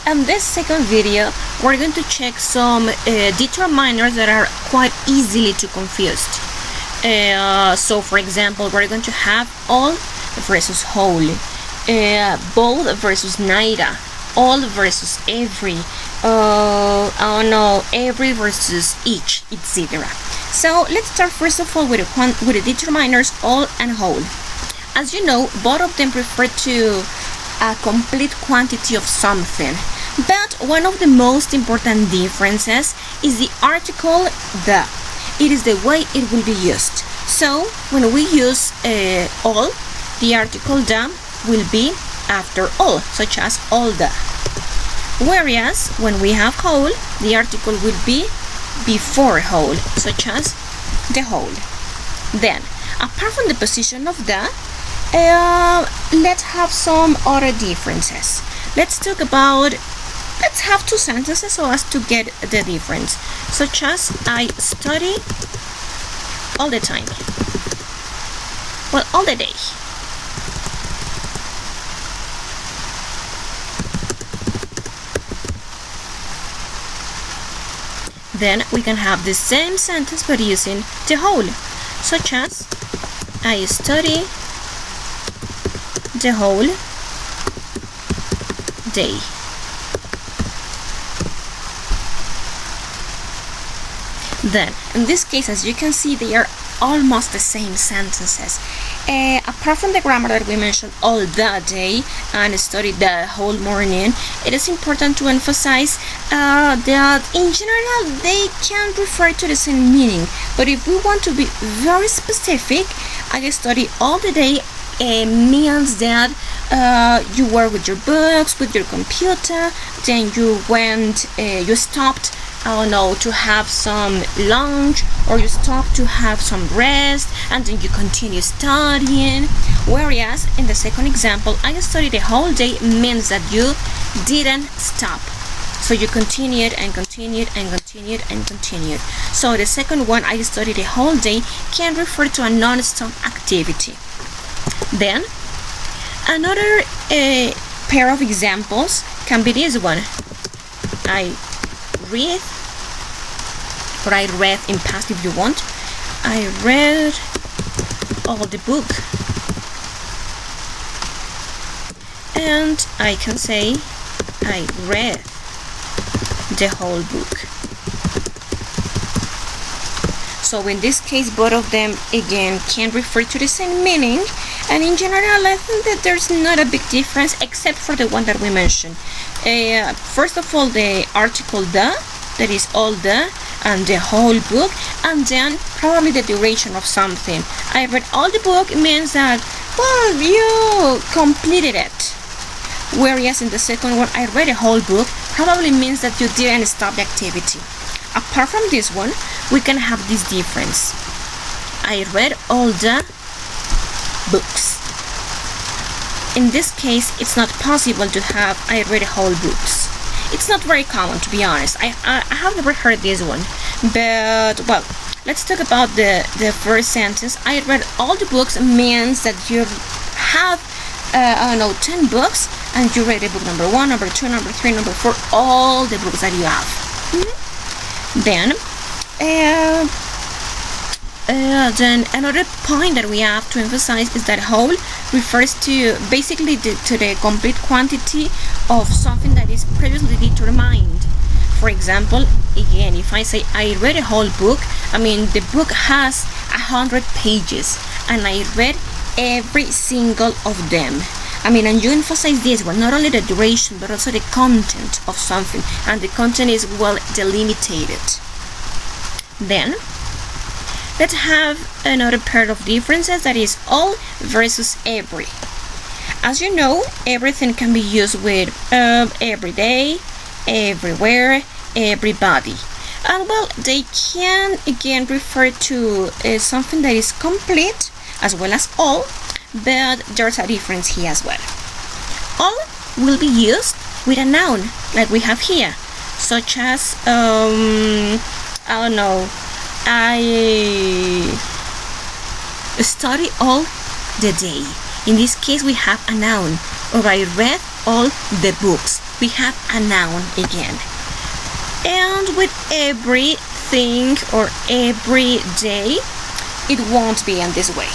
In this second video, we're going to check some determiners that are quite easily to confused. So for example, we're going to have all versus whole, both versus neither, all versus every, every versus each, etc. So let's start first of all with the determiners all and whole. As you know, both of them refer to a complete quantity of something, but one of the most important differences is the article the. It is the way it will be used. So when we use all, the article the will be after all, such as all the. Whereas when we have whole, the article will be before whole, such as the whole. Then, apart from the position of the, let's have some other differences. Let's have two sentences so as to get the difference, such as I study all the time. Well, all the day. Then we can have the same sentence but using the whole, such as I study the whole day. Then, in this case, as you can see, they are almost the same sentences. Apart from the grammar that we mentioned all the day and study the whole morning, it is important to emphasize that in general they can refer to the same meaning. But if we want to be very specific, I study all the day means that you were with your books, with your computer, then you stopped, to have some lunch, or you stopped to have some rest, and then you continue studying. Whereas in the second example, I studied the whole day means that you didn't stop. So you continued and continued and continued and continued. So the second one, I studied the whole day, can refer to a non-stop activity. Then another pair of examples can be this one. I read, or I read in past if you want. I read all the book. And I can say I read the whole book. So in this case, both of them again can refer to the same meaning, and in general I think that there's not a big difference except for the one that we mentioned. First of all, the article the, that is all the, and the whole book, and then probably the duration of something. I read all the book means that, well, you completed it. Whereas in the second one, I read a whole book, probably means that you didn't stop the activity. Apart from this one, we can have this difference. I read all the books. In this case, it's not possible to have I read whole books. It's not very common, to be honest. I have never heard this one. But, well, let's talk about the first sentence. I read all the books means that you have, 10 books, and you read the book number 1, number 2, number 3, number 4, all the books that you have. Then another point that we have to emphasize is that whole refers to basically to the complete quantity of something that is previously determined. For example, again, if I say I read a whole book, I mean the book has 100 pages and I read every single of them. I mean, and you emphasize this one, not only the duration but also the content of something, and the content is well delimited. Then let's have another pair of differences, that is all versus every. As you know, everything can be used with every day, everywhere, everybody. And well, they can again refer to something that is complete as well as all, but there's a difference here as well. All will be used with a noun like we have here, such as I study all the day. In this case, we have a noun, or I read all the books. we have a noun again. And with everything or every day, it won't be in this way.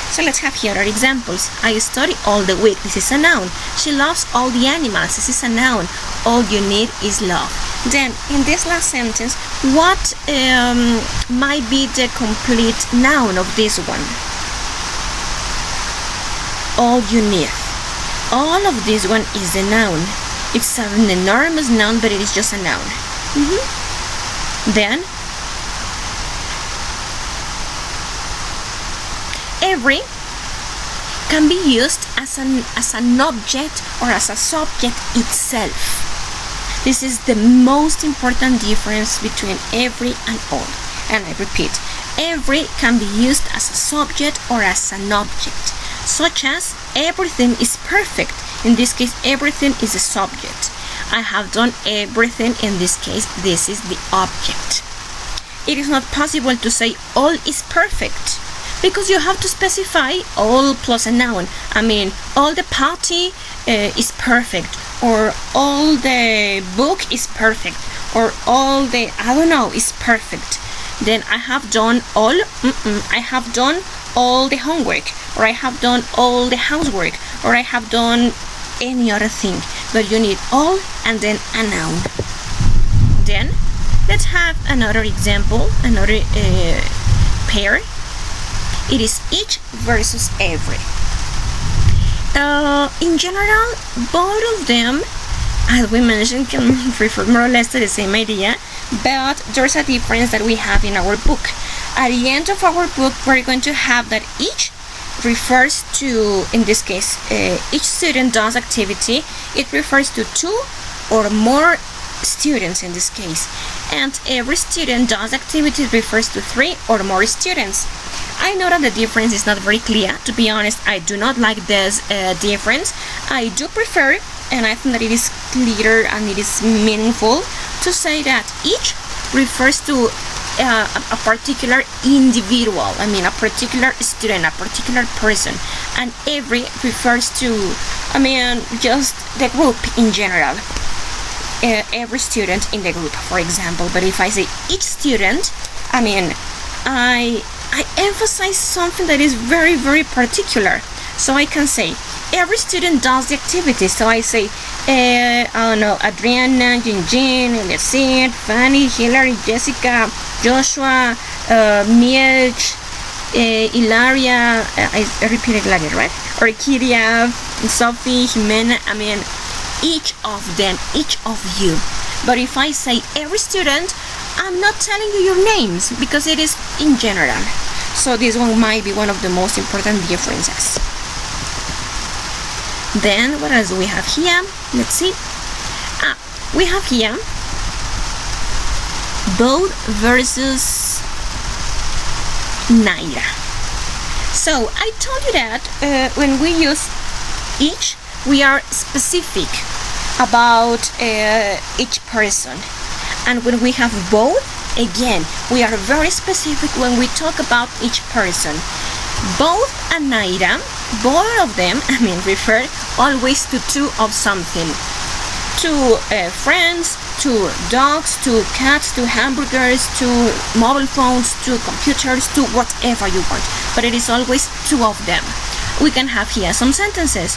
So let's have here other examples. I study all the week. This is a noun. She loves all the animals. This is a noun. All you need is love. Then, in this last sentence, what might be the complete noun of this one? All you need. All of this one is a noun. It's an enormous noun, but it is just a noun. Then, every can be used as an object or as a subject itself. This is the most important difference between every and all. And I repeat, every can be used as a subject or as an object, such as everything is perfect. In this case, everything is a subject. I have done everything. In this case, this is the object. It is not possible to say all is perfect, because you have to specify all plus a noun. I mean, all the party is perfect, or all the book is perfect, or all the, I don't know, is perfect. Then I have done all, I have done all the homework, or I have done all the housework, or I have done any other thing. But you need all and then a noun. Then let's have another example, another pair. It is each versus every. In general, both of them, as we mentioned, can refer more or less to the same idea, but there's a difference that we have in our book. At the end of our book, we're going to have that each refers to, in this case, each student does activity. It refers to two or more students in this case, and every student does activity refers to three or more students. I know that the difference is not very clear. To be honest, I do not like this difference. I do prefer, and I think that it is clearer and it is meaningful to say that each refers to a particular individual. I mean, a particular student, a particular person, and every refers to, I mean, just the group in general. Every student in the group, for example. But if I say each student, I mean, I emphasize something that is very, very particular. So I can say every student does the activity. So I say, I don't know, Adriana, Jean, Eliezer, Fanny, Hillary, Jessica, Joshua, Milch, Ilaria, I repeated Ilaria, right? Orquídea, Sophie, Jimena. I mean, each of them, each of you. But if I say every student, I'm not telling you your names because it is in general. So this one might be one of the most important differences. Then what else do we have here? Let's see. We have here both versus Naira. So I told you that when we use each, we are specific about each person. And when we have both, again, we are very specific when we talk about each person. Both and Naira, both of them, I mean, refer always to two of something. To friends, to dogs, to cats, to hamburgers, to mobile phones, to computers, to whatever you want. But it is always two of them. We can have here some sentences.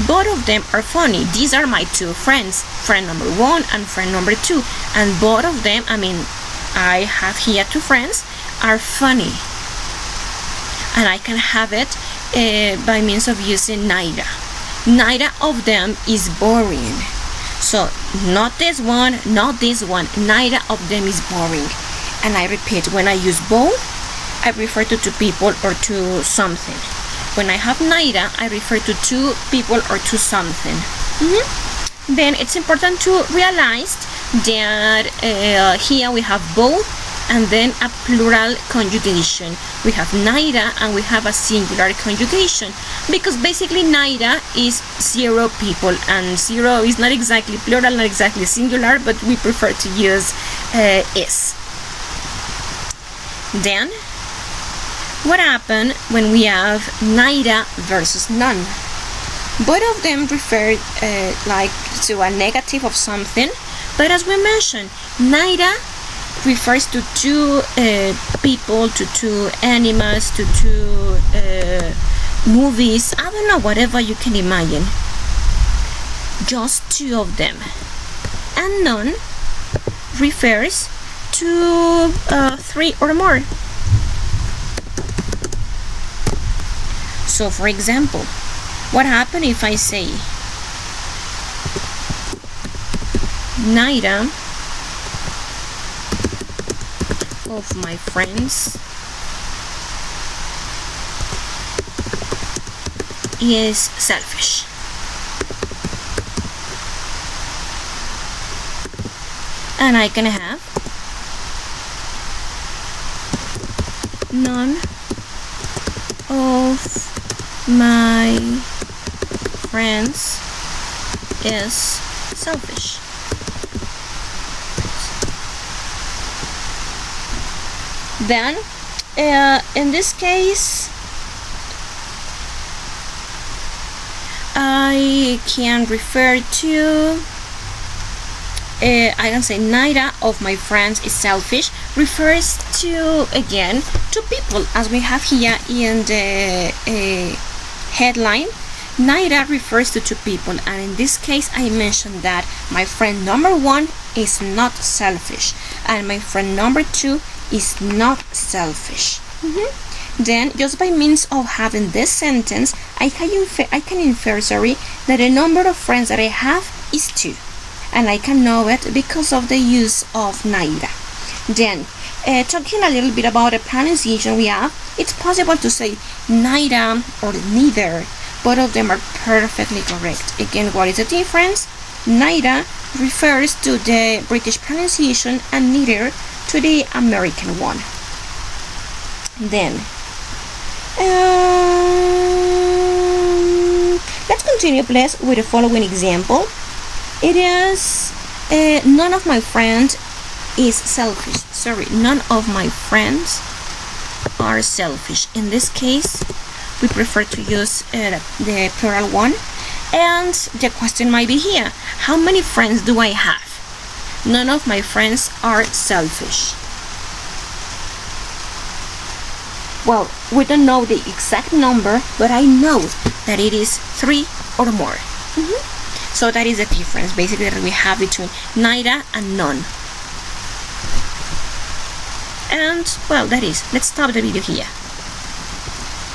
Both of them are funny. These are my two friends, friend number 1 and friend number 2. And both of them, I mean, I have here two friends, are funny. And I can have it by means of using neither. Neither of them is boring. So, not this one, not this one. Neither of them is boring. And I repeat, when I use both, I refer to two people or to something. When I have neither, I refer to two people or to something. Then it's important to realize that here we have both and then a plural conjugation. We have neither and we have a singular conjugation, because basically neither is 0 people, and 0 is not exactly plural, not exactly singular, but we prefer to use is. Then what happens when we have neither versus none? Both of them refer like to a negative of something, but as we mentioned, neither refers to two people, to two animals, to two movies, I don't know, whatever you can imagine. Just two of them. And none refers to three or more. So for example, what happens if I say neither of my friends is selfish? And I can have none of my friends is selfish. Then in this case I can refer to I can say neither of my friends is selfish refers to, again, to people, as we have here in the headline. Neither refers to two people, and in this case I mentioned that my friend number one is not selfish and my friend number two is not selfish. Then, just by means of having this sentence, I can infer that the number of friends that I have is two, and I can know it because of the use of neither. Then, talking a little bit about the pronunciation we have, it's possible to say neither or neither. Both of them are perfectly correct. Again, what is the difference? Neither refers to the British pronunciation and neither to the American one. Then, let's continue, please, with the following example. It is none of my friends is selfish. Sorry, none of my friends are selfish. In this case, we prefer to use the plural one, and the question might be here: how many friends do I have? None of my friends are selfish. Well, we don't know the exact number, but I know that it is 3 or more. So that is the difference basically that we have between neither and none. And well, that is. Let's stop the video here.